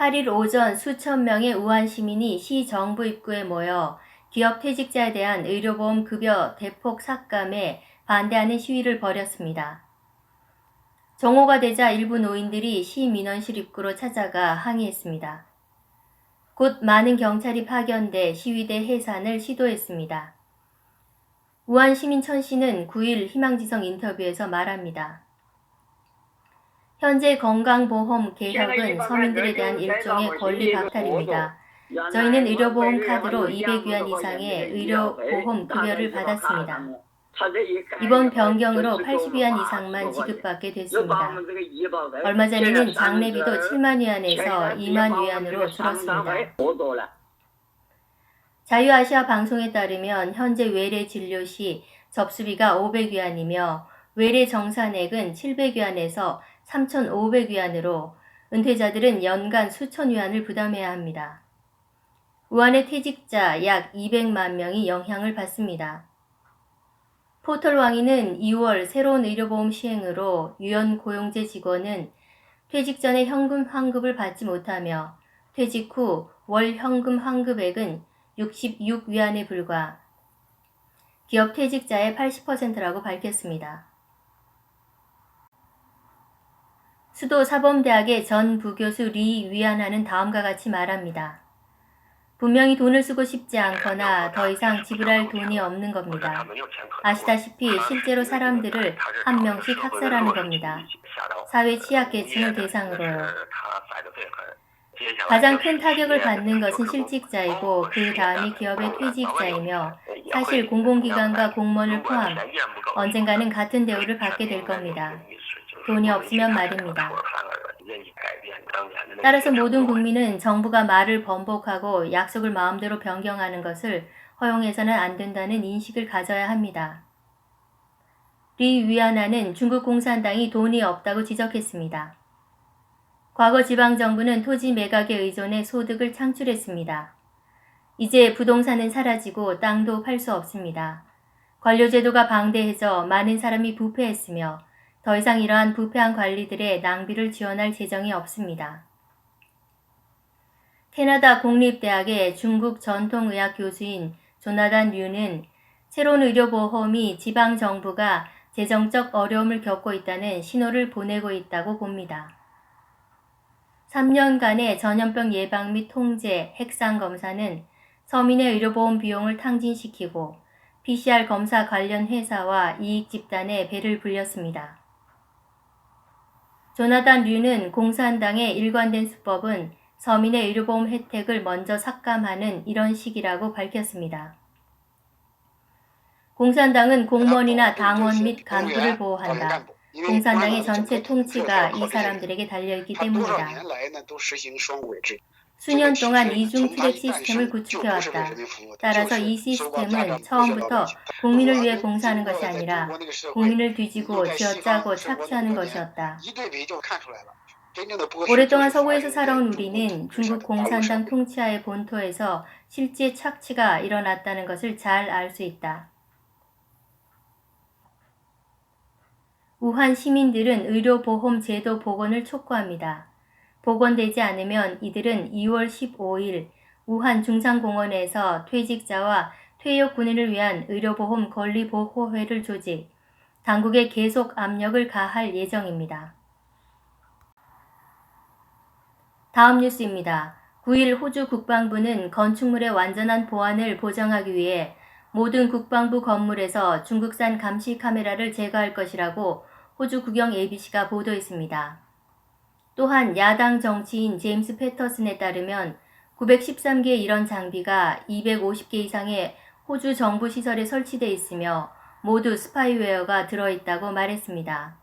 8일 오전 수천 명의 우한 시민이 시 정부 입구에 모여 기업 퇴직자에 대한 의료보험 급여 대폭 삭감에 반대하는 시위를 벌였습니다. 정오가 되자 일부 노인들이 시 민원실 입구로 찾아가 항의했습니다. 곧 많은 경찰이 파견돼 시위대 해산을 시도했습니다. 우한 시민 천 씨는 9일 희망지성 인터뷰에서 말합니다. 현재 건강보험 개혁은 서민들에 대한 일종의 권리 박탈입니다. 저희는 의료보험 카드로 200위안 이상의 의료보험 급여를 받았습니다. 이번 변경으로 80위안 이상만 지급받게 됐습니다. 얼마 전에는 장례비도 7만 위안에서 2만 위안으로 줄었습니다. 자유아시아 방송에 따르면 현재 외래 진료 시 접수비가 500위안이며 외래 정산액은 700위안에서 3,500위안으로 은퇴자들은 연간 수천 위안을 부담해야 합니다. 우한의 퇴직자 약 200만 명이 영향을 받습니다. 포털왕이는 2월 새로운 의료보험 시행으로 유연고용제 직원은 퇴직 전에 현금 환급을 받지 못하며 퇴직 후 월 현금 환급액은 66위안에 불과 기업 퇴직자의 80%라고 밝혔습니다. 수도 사범대학의 전 부교수 리 위안하는 다음과 같이 말합니다. 분명히 돈을 쓰고 싶지 않거나 더 이상 지불할 돈이 없는 겁니다. 아시다시피 실제로 사람들을 한 명씩 학살하는 겁니다. 사회 취약계층을 대상으로요. 가장 큰 타격을 받는 것은 실직자이고 그 다음이 기업의 퇴직자이며 사실 공공기관과 공무원을 포함 언젠가는 같은 대우를 받게 될 겁니다. 돈이 없으면 말입니다. 따라서 모든 국민은 정부가 말을 번복하고 약속을 마음대로 변경하는 것을 허용해서는 안 된다는 인식을 가져야 합니다. 리 위안하는 중국 공산당이 돈이 없다고 지적했습니다. 과거 지방정부는 토지 매각에 의존해 소득을 창출했습니다. 이제 부동산은 사라지고 땅도 팔 수 없습니다. 관료제도가 방대해져 많은 사람이 부패했으며 더 이상 이러한 부패한 관리들의 낭비를 지원할 재정이 없습니다. 캐나다 공립대학의 중국 전통의학 교수인 조나단 류는 새로운 의료보험이 지방정부가 재정적 어려움을 겪고 있다는 신호를 보내고 있다고 봅니다. 3년간의 전염병 예방 및 통제, 핵상 검사는 서민의 의료보험 비용을 탕진시키고 PCR 검사 관련 회사와 이익 집단에 배를 불렸습니다. 조나단 류는 공산당의 일관된 수법은 서민의 의료보험 혜택을 먼저 삭감하는 이런 식이라고 밝혔습니다. 공산당은 공무원이나 당원 및 간부를 보호한다. 공산당의 전체 통치가 이 사람들에게 달려있기 때문이다. 수년 동안 이중 트랙 시스템을 구축해왔다. 따라서 이 시스템은 처음부터 국민을 위해 봉사하는 것이 아니라 국민을 뒤지고 쥐어짜고 착취하는 것이었다. 오랫동안 서구에서 살아온 우리는 중국 공산당 통치하의 본토에서 실제 착취가 일어났다는 것을 잘 알 수 있다. 우한 시민들은 의료보험 제도 복원을 촉구합니다. 복원되지 않으면 이들은 2월 15일 우한 중상공원에서 퇴직자와 퇴역 군인을 위한 의료보험 권리보호회를 조직, 당국에 계속 압력을 가할 예정입니다. 다음 뉴스입니다. 9일 호주 국방부는 건축물의 완전한 보안을 보장하기 위해 모든 국방부 건물에서 중국산 감시 카메라를 제거할 것이라고 호주 국영 ABC가 보도했습니다. 또한 야당 정치인 제임스 패터슨에 따르면 913개의 이런 장비가 250개 이상의 호주 정부 시설에 설치돼 있으며 모두 스파이웨어가 들어있다고 말했습니다.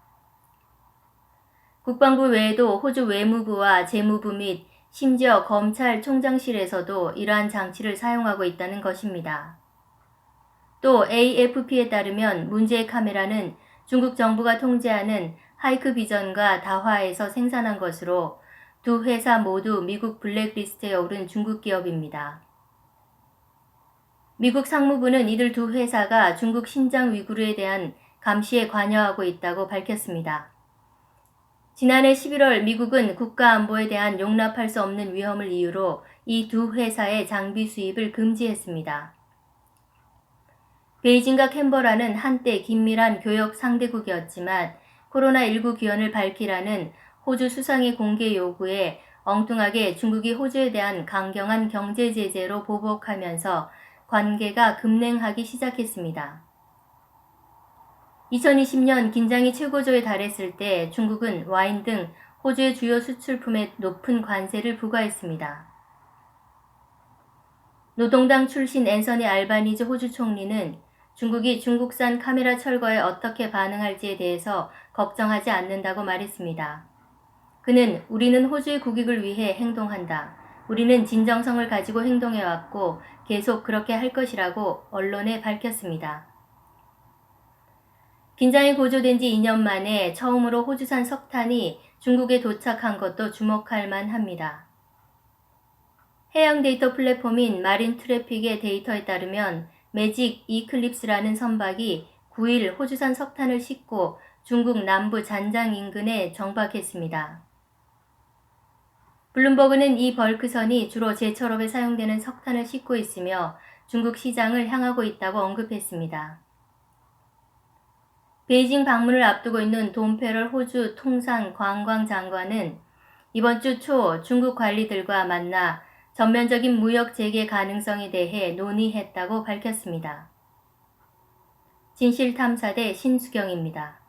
국방부 외에도 호주 외무부와 재무부 및 심지어 검찰총장실에서도 이러한 장치를 사용하고 있다는 것입니다. 또 AFP에 따르면 문제의 카메라는 중국 정부가 통제하는 하이크비전과 다화에서 생산한 것으로 두 회사 모두 미국 블랙리스트에 오른 중국 기업입니다. 미국 상무부는 이들 두 회사가 중국 신장 위구르에 대한 감시에 관여하고 있다고 밝혔습니다. 지난해 11월 미국은 국가안보에 대한 용납할 수 없는 위험을 이유로 이 두 회사의 장비 수입을 금지했습니다. 베이징과 캔버라는 한때 긴밀한 교역 상대국이었지만 코로나19 기원을 밝히라는 호주 수상의 공개 요구에 엉뚱하게 중국이 호주에 대한 강경한 경제 제재로 보복하면서 관계가 급냉하기 시작했습니다. 2020년 긴장이 최고조에 달했을 때 중국은 와인 등 호주의 주요 수출품에 높은 관세를 부과했습니다. 노동당 출신 앤서니 알바니즈 호주 총리는 중국이 중국산 카메라 철거에 어떻게 반응할지에 대해서 걱정하지 않는다고 말했습니다. 그는 우리는 호주의 국익을 위해 행동한다. 우리는 진정성을 가지고 행동해왔고 계속 그렇게 할 것이라고 언론에 밝혔습니다. 긴장이 고조된 지 2년 만에 처음으로 호주산 석탄이 중국에 도착한 것도 주목할 만합니다. 해양 데이터 플랫폼인 마린 트래픽의 데이터에 따르면 매직 이클립스라는 선박이 9일 호주산 석탄을 싣고 중국 남부 잔장 인근에 정박했습니다. 블룸버그는 이 벌크선이 주로 제철업에 사용되는 석탄을 싣고 있으며 중국 시장을 향하고 있다고 언급했습니다. 베이징 방문을 앞두고 있는 돈 페럴 호주 통상관광장관은 이번 주 초 중국 관리들과 만나 전면적인 무역 재개 가능성에 대해 논의했다고 밝혔습니다. 진실탐사대 신수경입니다.